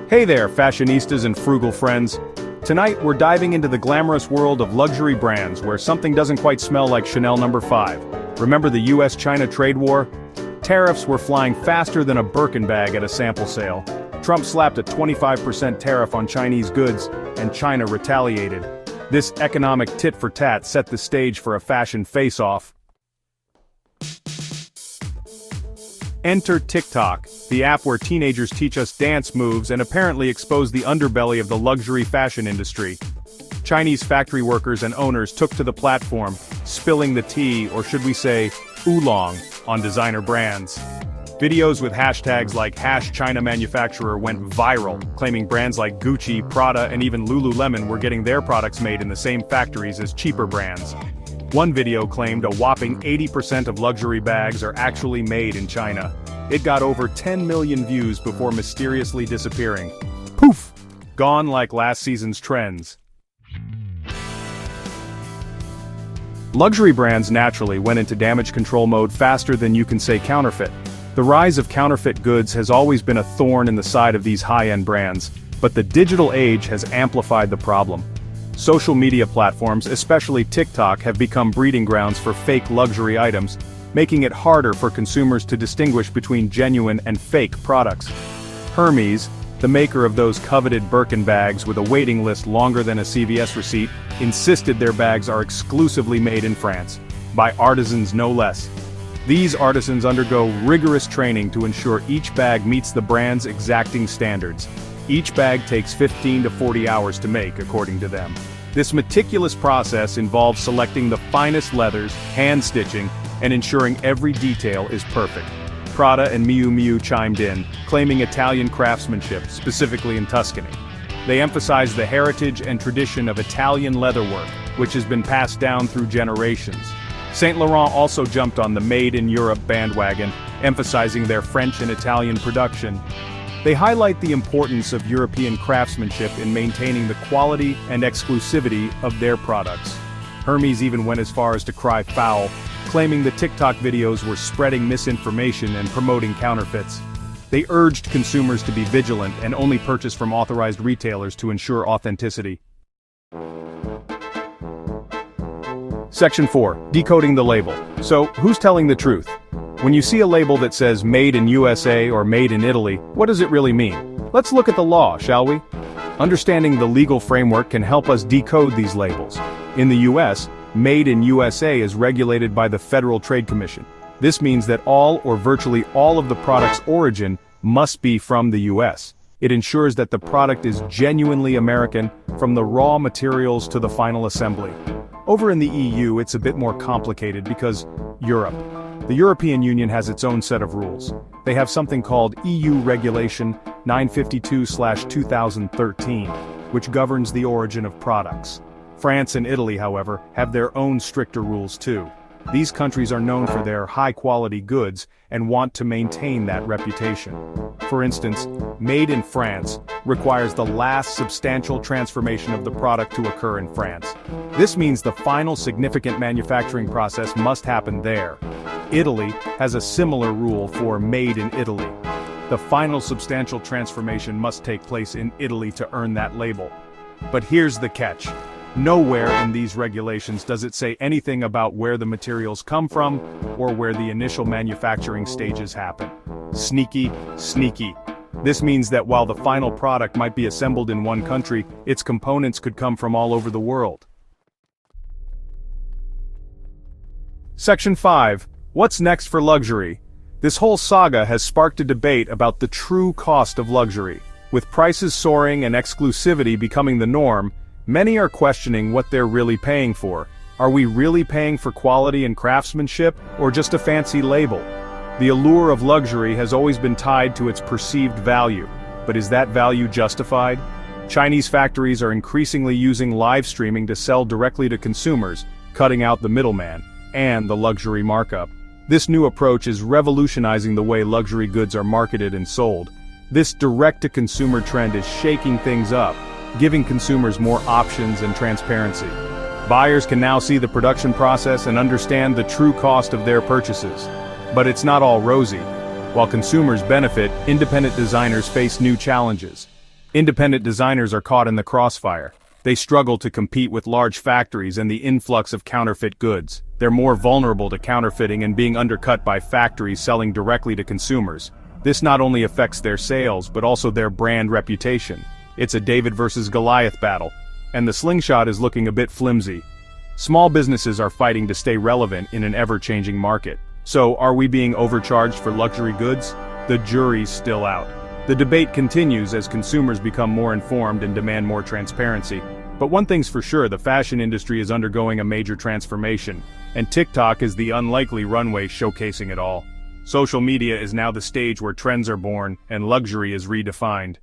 Hey there, fashionistas and frugal friends. Tonight we're diving into the glamorous world of luxury brands where something doesn't quite smell like Chanel No. 5. Remember the US-China trade war? Tariffs were flying faster than a Birkin bag at a sample sale. Trump slapped a 25% tariff on Chinese goods, and China retaliated. This economic tit-for-tat set the stage for a fashion face-off. Enter TikTok, the app where teenagers teach us dance moves and apparently expose the underbelly of the luxury fashion industry. Chinese factory workers and owners took to the platform, spilling the tea, or should we say, oolong, on designer brands. Videos with hashtags like #ChinaManufacturer went viral, claiming brands like Gucci, Prada, and even Lululemon were getting their products made in the same factories as cheaper brands. One video claimed a whopping 80% of luxury bags are actually made in China. It got over 10 million views before mysteriously disappearing. Poof! Gone like last season's trends. Luxury brands naturally went into damage control mode faster than you can say counterfeit. The rise of counterfeit goods has always been a thorn in the side of these high-end brands, but the digital age has amplified the problem. Social media platforms, especially TikTok, have become breeding grounds for fake luxury items, making it harder for consumers to distinguish between genuine and fake products. Hermes, the maker of those coveted Birkin bags with a waiting list longer than a CVS receipt, insisted their bags are exclusively made in France, by artisans no less. These artisans undergo rigorous training to ensure each bag meets the brand's exacting standards. Each bag takes 15 to 40 hours to make, according to them. This meticulous process involves selecting the finest leathers, hand-stitching, and ensuring every detail is perfect. Prada and Miu Miu chimed in, claiming Italian craftsmanship, specifically in Tuscany. They emphasize the heritage and tradition of Italian leatherwork, which has been passed down through generations. Saint Laurent also jumped on the Made in Europe bandwagon, emphasizing their French and Italian production. They highlight the importance of European craftsmanship in maintaining the quality and exclusivity of their products. Hermes even went as far as to cry foul, claiming the TikTok videos were spreading misinformation and promoting counterfeits. They urged consumers to be vigilant and only purchase from authorized retailers to ensure authenticity. Section 4. Decoding the label. So, who's telling the truth? When you see a label that says Made in USA or Made in Italy, what does it really mean? Let's look at the law, shall we? Understanding the legal framework can help us decode these labels. In the US, Made in USA is regulated by the Federal Trade Commission. This means that all or virtually all of the product's origin must be from the US. It ensures that the product is genuinely American, from the raw materials to the final assembly. Over in the EU, it's a bit more complicated because Europe. The European Union has its own set of rules. They have something called EU Regulation 952/2013, which governs the origin of products. France and Italy, however, have their own stricter rules too. These countries are known for their high-quality goods and want to maintain that reputation. For instance, Made in France requires the last substantial transformation of the product to occur in France. This means the final significant manufacturing process must happen there. Italy has a similar rule for Made in Italy. The final substantial transformation must take place in Italy to earn that label. But here's the catch. Nowhere in these regulations does it say anything about where the materials come from or where the initial manufacturing stages happen. Sneaky, sneaky. This means that while the final product might be assembled in one country, its components could come from all over the world. Section 5. What's next for luxury? This whole saga has sparked a debate about the true cost of luxury. With prices soaring and exclusivity becoming the norm, many are questioning what they're really paying for. Are we really paying for quality and craftsmanship, or just a fancy label? The allure of luxury has always been tied to its perceived value, but is that value justified? Chinese factories are increasingly using live streaming to sell directly to consumers, cutting out the middleman and the luxury markup. This new approach is revolutionizing the way luxury goods are marketed and sold. This direct-to-consumer trend is shaking things up, giving consumers more options and transparency. Buyers can now see the production process and understand the true cost of their purchases. But it's not all rosy. While consumers benefit, independent designers face new challenges. Independent designers are caught in the crossfire. They struggle to compete with large factories and the influx of counterfeit goods. They're more vulnerable to counterfeiting and being undercut by factories selling directly to consumers. This not only affects their sales but also their brand reputation. It's a David versus Goliath battle. And the slingshot is looking a bit flimsy. Small businesses are fighting to stay relevant in an ever-changing market. So, are we being overcharged for luxury goods? The jury's still out. The debate continues as consumers become more informed and demand more transparency. But one thing's for sure, the fashion industry is undergoing a major transformation, and TikTok is the unlikely runway showcasing it all. Social media is now the stage where trends are born and luxury is redefined.